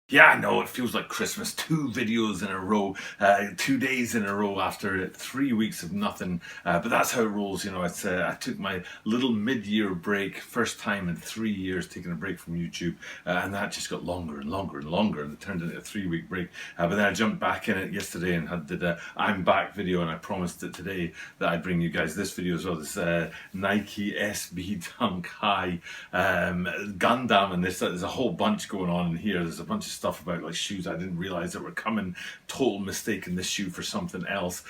Yeah, I know, it feels like Christmas. 2 videos in a row, 2 days in a row after 3 weeks of nothing. But that's how it rolls, you know. I took my little mid-year break, first time in 3 years taking a break from YouTube, and that just got longer and longer and longer, and it turned into a 3 week break. But then I jumped back in it yesterday and did a I'm back video, and I promised that today that I'd bring you guys this video as well. This Nike SB Dunk High Gundam, and there's a whole bunch going on in here. There's a bunch of stuff about like shoes I didn't realize that were coming. Total mistake in this shoe for something else.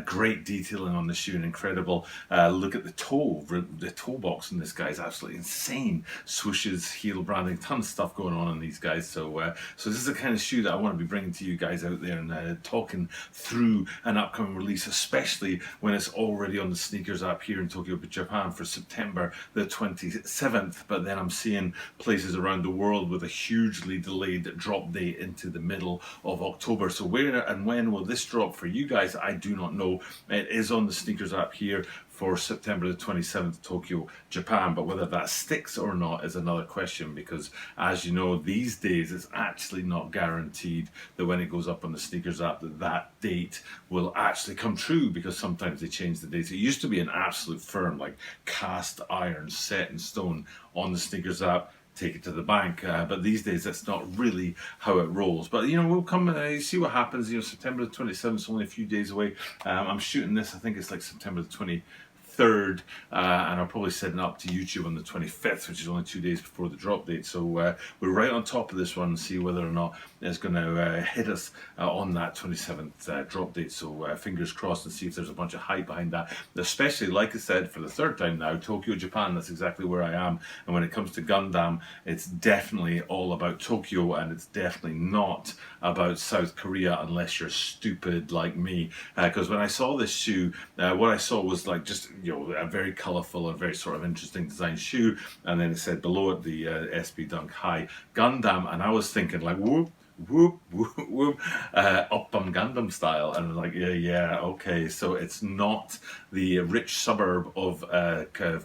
Great detailing on the shoe and incredible. Look at the toe box in this guy is absolutely insane. Swooshes, heel branding, tons of stuff going on in these guys. So this is the kind of shoe that I want to be bringing to you guys out there and talking through an upcoming release, especially when it's already on the sneakers app here in Tokyo, Japan for September the 27th. But then I'm seeing places around the world with a hugely delayed drop date into the middle of October. So where and when will this drop for you guys? I do not know. It is on the sneakers app here for September the 27th, Tokyo, Japan. But whether that sticks or not is another question, because as you know, these days it's actually not guaranteed that when it goes up on the sneakers app that date will actually come true, because sometimes they change the dates. It used to be an absolute firm, like cast iron, set in stone on the sneakers app. Take it to the bank, but these days that's not really how it rolls. But you know, we'll come see what happens. You know, September the 27th is only a few days away. I'm shooting this, I think it's like September the 23rd, and I'll probably set it up to YouTube on the 25th, which is only 2 days before the drop date. So we're right on top of this one and see whether or not it's going to hit us on that 27th drop date. So fingers crossed, and see if there's a bunch of hype behind that. Especially, like I said, for the third time now, Tokyo, Japan, that's exactly where I am. And when it comes to Gundam, it's definitely all about Tokyo, and it's definitely not about South Korea unless you're stupid like me. Because when I saw this shoe, what I saw was like just, you know, a very colourful and very sort of interesting design shoe, and then it said below it the SB Dunk High Gundam, and I was thinking like, whoop whoop whoop whoop, Oppan Gundam style, and I'm like, yeah, okay, so it's not the rich suburb of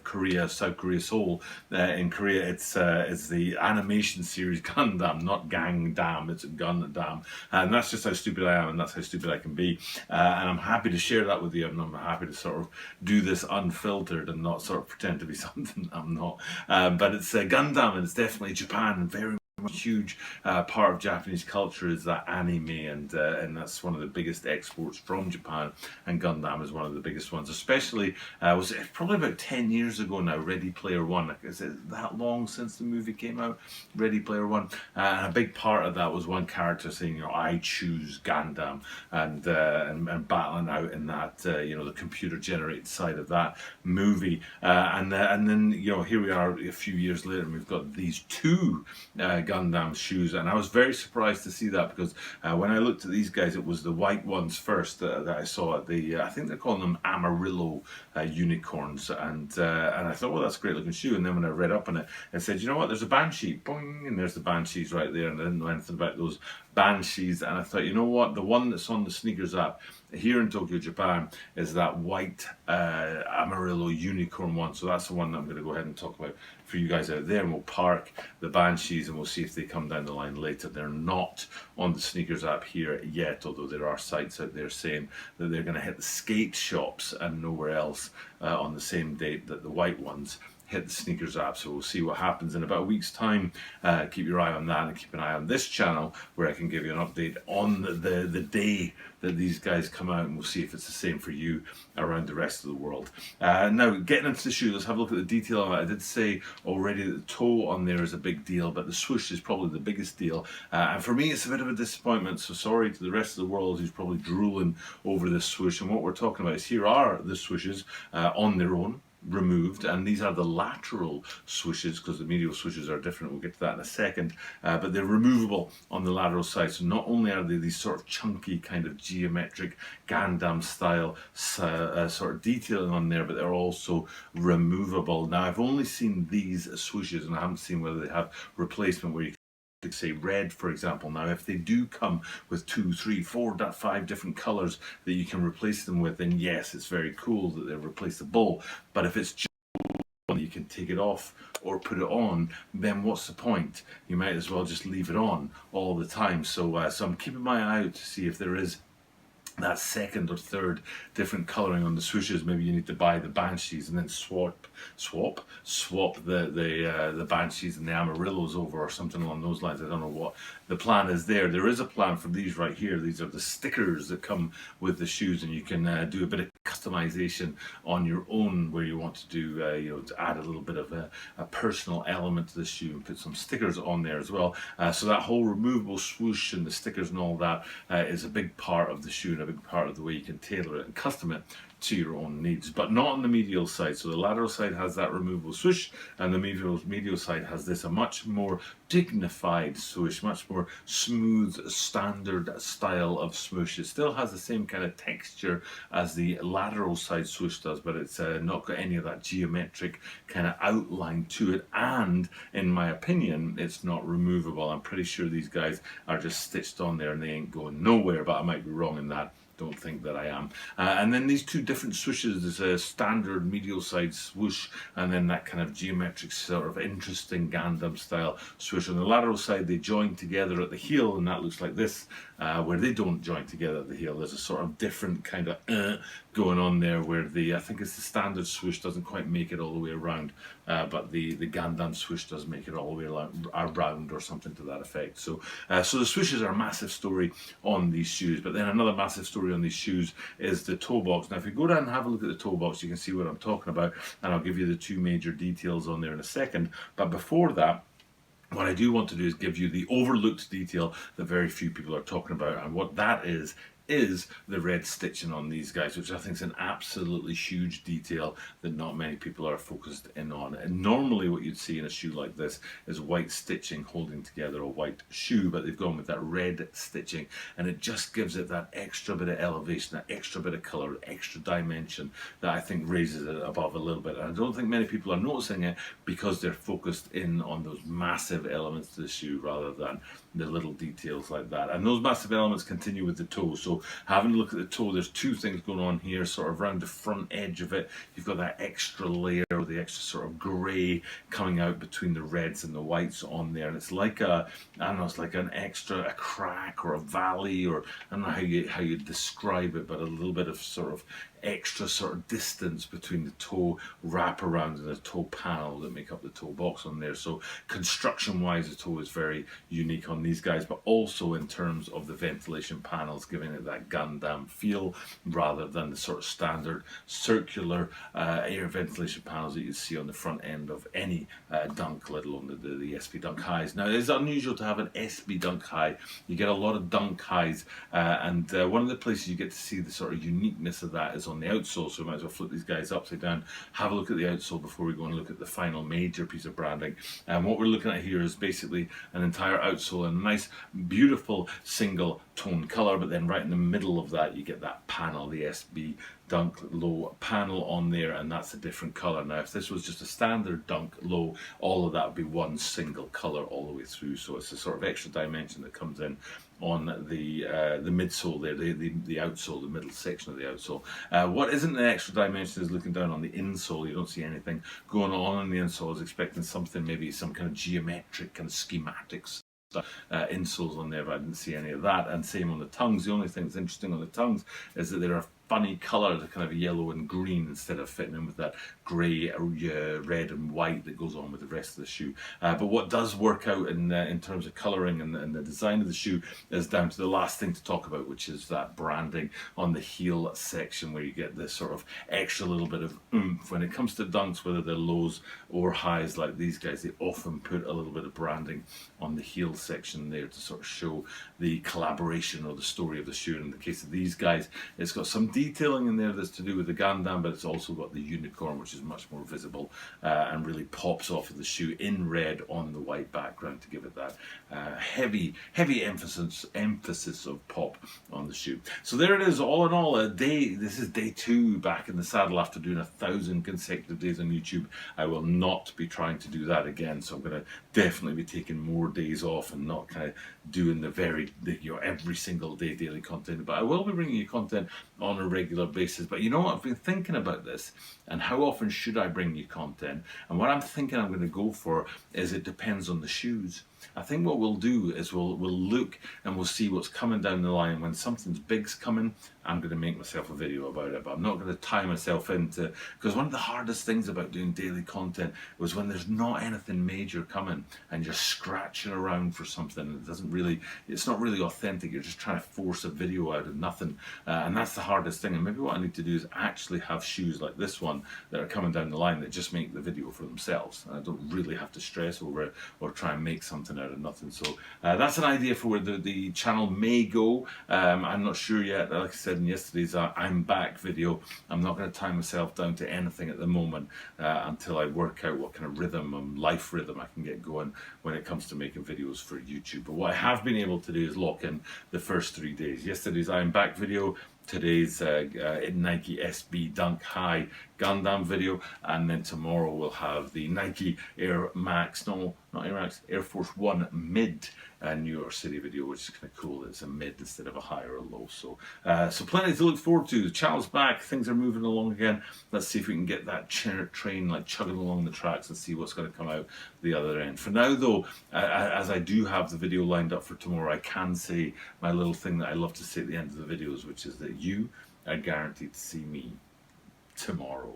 Korea, South Korea, Seoul. In Korea, it's the animation series Gundam, not Gangnam. It's Gundam, and that's just how stupid I am, and that's how stupid I can be. And I'm happy to share that with you, and I'm happy to sort of do this unfiltered and not sort of pretend to be something I'm not. But it's Gundam, and it's definitely Japan, very huge part of Japanese culture is that anime, and that's one of the biggest exports from Japan, and Gundam is one of the biggest ones. Especially was it probably about 10 years ago now, Ready Player One. Is it that long since the movie came out, Ready Player One? And a big part of that was one character saying, you know, I choose Gundam, and battling out in that you know, the computer generated side of that movie, and then, you know, here we are a few years later, and we've got these two Gundam shoes, and I was very surprised to see that, because when I looked at these guys, it was the white ones first that I saw at the I think they're calling them AMARILLO unicorns, and I thought, well, that's a great looking shoe. And then when I read up on it, it said, you know what, there's a Banshee, boing, and there's the Banshees right there, and I didn't know anything about those Banshees, and I thought, you know what, the one that's on the sneakers app here in Tokyo, Japan, is that white Amarillo unicorn one. So that's the one that I'm going to go ahead and talk about for you guys out there, and we'll park the Banshees and we'll see if they come down the line later. They're not on the sneakers app here yet, although there are sites out there saying that they're going to hit the skate shops and nowhere else on the same date that the white ones hit the sneakers app. So we'll see what happens in about a week's time. Keep your eye on that, and keep an eye on this channel where I can give you an update on the day that these guys come out, and we'll see if it's the same for you around the rest of the world. Now, getting into the shoe, let's have a look at the detail of it. I did say already that the toe on there is a big deal, but the swoosh is probably the biggest deal. And for me, it's a bit of a disappointment, so sorry to the rest of the world who's probably drooling over this swoosh. And what we're talking about is, here are the swooshes on their own, removed, and these are the lateral swooshes, because the medial swooshes are different. We'll get to that in a second, but they're removable on the lateral side. So not only are they these sort of chunky kind of geometric Gundam style sort of detailing on there, but they're also removable. Now, I've only seen these swooshes, and I haven't seen whether they have replacement where you say red, for example. Now, if they do come with 2, 3, 4, 5 different colors that you can replace them with, then yes, it's very cool that they're replaceable. But if it's just you can take it off or put it on, then what's the point? You might as well just leave it on all the time. So I'm keeping my eye out to see if there is that second or third different colouring on the swooshes. Maybe you need to buy the Banshees and then swap the Banshees and the Amarillos over, or something along those lines. I don't know what the plan is there. There is a plan for these right here. These are the stickers that come with the shoes, and you can do a bit of customization on your own where you want to do to add a little bit of a personal element to the shoe and put some stickers on there as well. So that whole removable swoosh and the stickers and all that is a big part of the shoe, and a big part of the way you can tailor it and custom it to your own needs, but not on the medial side. So the lateral side has that removable swoosh, and the medial side has this, a much more dignified swoosh, much more smooth, standard style of swoosh. It still has the same kind of texture as the lateral side swoosh does, but it's not got any of that geometric kind of outline to it, and in my opinion, it's not removable. I'm pretty sure these guys are just stitched on there and they ain't going nowhere, but I might be wrong in that. Don't think that I am. And then these two different swooshes, there's a standard medial side swoosh, and then that kind of geometric sort of interesting Gundam style swoosh. On the lateral side, they join together at the heel, and that looks like this, where they don't join together at the heel. There's a sort of different kind of going on there, where I think it's the standard swoosh doesn't quite make it all the way around, but the Gundam swoosh does make it all the way around, or something to that effect. So the swooshes are a massive story on these shoes, but then another massive story on these shoes is the toe box. Now if you go down and have a look at the toe box, you can see what I'm talking about, and I'll give you the two major details on there in a second. But before that, what I do want to do is give you the overlooked detail that very few people are talking about, and what that is the red stitching on these guys, which I think is an absolutely huge detail that not many people are focused in on. And normally what you'd see in a shoe like this is white stitching holding together a white shoe, but they've gone with that red stitching, and it just gives it that extra bit of elevation, that extra bit of colour, extra dimension that I think raises it above a little bit. And I don't think many people are noticing it because they're focused in on those massive elements to the shoe rather than the little details like that. And those massive elements continue with the toe. So having a look at the toe, there's two things going on here, sort of around the front edge of it. You've got that extra layer, the extra sort of grey coming out between the reds and the whites on there, and it's like I don't know, it's like an extra, a crack or a valley, or I don't know how you describe it, but a little bit of sort of extra sort of distance between the toe wraparound and the toe panel that make up the toe box on there. So construction wise, the toe is very unique on these guys, but also in terms of the ventilation panels, giving it that Gundam feel rather than the sort of standard circular air ventilation panels that you see on the front end of any Dunk, let alone the SB Dunk highs. Now it is unusual to have an SB Dunk high. You get a lot of Dunk highs, and one of the places you get to see the sort of uniqueness of that is on the outsole. So we might as well flip these guys upside down, have a look at the outsole before we go and look at the final major piece of branding. And what we're looking at here is basically an entire outsole in a nice beautiful single tone color, but then right in the middle of that you get that panel, the SB Dunk Low panel on there, and that's a different color. Now if this was just a standard Dunk Low, all of that would be one single color all the way through. So it's a sort of extra dimension that comes in on the midsole there, the outsole, the middle section of the outsole. What isn't an extra dimension is looking down on the insole. You don't see anything going on in the insole. I was expecting something, maybe some kind of geometric kind of schematics insoles on there, but I didn't see any of that. And same on the tongues. The only thing that's interesting on the tongues is that they're a funny colour, the kind of yellow and green, instead of fitting in with that grey, red and white that goes on with the rest of the shoe. But what does work out in terms of colouring and the design of the shoe is down to the last thing to talk about, which is that branding on the heel section, where you get this sort of extra little bit of oomph. When it comes to Dunks, whether they're lows or highs like these guys, they often put a little bit of branding on the heel section there to sort of show the collaboration or the story of the shoe. And in the case of these guys, it's got some detailing in there that's to do with the Gundam, but it's also got the unicorn, which is much more visible and really pops off of the shoe in red on the white background to give it that heavy emphasis of pop on the shoe. So there it is, all in all, this is day 2 back in the saddle after doing 1,000 consecutive days on YouTube. I will not be trying to do that again, so I'm going to definitely be taking more days off and not kind of doing every single day daily content, but I will be bringing you content on a regular basis. But you know what? I've been thinking about this and how often should I bring you content? And what I'm thinking I'm going to go for is it depends on the shoes. I think what we'll do is we'll look and we'll see what's coming down the line. When something's big's coming, I'm going to make myself a video about it, but I'm not going to tie myself into, because one of the hardest things about doing daily content was when there's not anything major coming and you're scratching around for something. It's not really authentic. You're just trying to force a video out of nothing, and that's the hardest thing. And maybe what I need to do is actually have shoes like this one that are coming down the line that just make the video for themselves. And I don't really have to stress over it or try and make something out of nothing. So that's an idea for where the channel may go. I'm not sure yet. Like I said in yesterday's I'm back video, I'm not going to tie myself down to anything at the moment until I work out what kind of rhythm and life rhythm I can get going when it comes to making videos for YouTube. But what I have been able to do is lock in the first 3 days. Yesterday's I'm back video, today's Nike SB Dunk High Gundam video, and then tomorrow we'll have the Nike Air Max, no, not Air Max, Air Force One Mid New York City video, which is kind of cool. It's a mid instead of a high or a low. So plenty to look forward to. The channel's back, things are moving along again. Let's see if we can get that train like chugging along the tracks and see what's going to come out the other end. For now though, as I do have the video lined up for tomorrow, I can say my little thing that I love to say at the end of the videos, which is that you are guaranteed to see me tomorrow.